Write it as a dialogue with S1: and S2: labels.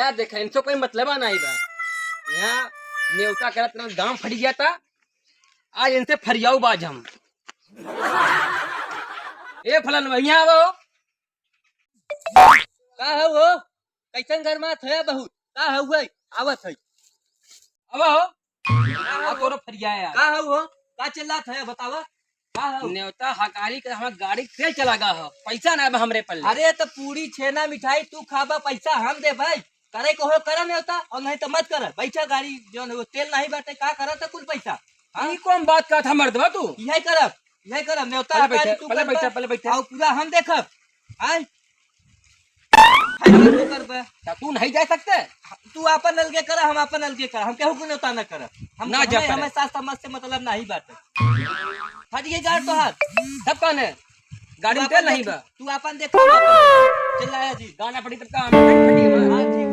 S1: क्या देखा इनसे कोई मतलब नहीं बा। यहाँ न्योता करा तेरा दाम फट गया था, आज इनसे फरियाऊ बाज हम। ए फलन भैया वो
S2: का है वो कैसन घर में थया बहुत का है वो आवत है
S1: अब आ तोरो फरियाया
S2: का है वो का चिल्ला थया बतावा का है
S1: न्योता हकारी के हमारा गाड़ी तेल चला गा हो, पैसा ना बा हमरे पल्ले।
S2: अरे तो पूरी छेना मिठाई तू खाबा पैसा हम दे भाई करे को हो करे नहीं होता और नहीं तो मत कर बैठा गाड़ी जो वो तेल नहीं बाटे का करत है कुल पैसा हाँ
S1: ई कौन बात का था मर्दवा तू?
S2: यही करब न्योता हकारी तू
S1: पहले बैठा
S2: और पूरा हम देखब आय तू करबे
S1: तू नहीं जा सकते।
S2: तू अपन अलगे कर हम अपन अलगे कर हम केहू को न्योता न करब हम
S1: ना जा
S2: हमें साथ समझ से मतलब नहीं बाटे हटिए गाड़ तो हाथ
S1: सब कौन है गाड़ी में तेल नहीं बा।
S2: तू अपन देखो चिल्लाया जी
S1: गाना पड़ी तब का हम फटी
S2: हाँ ठीक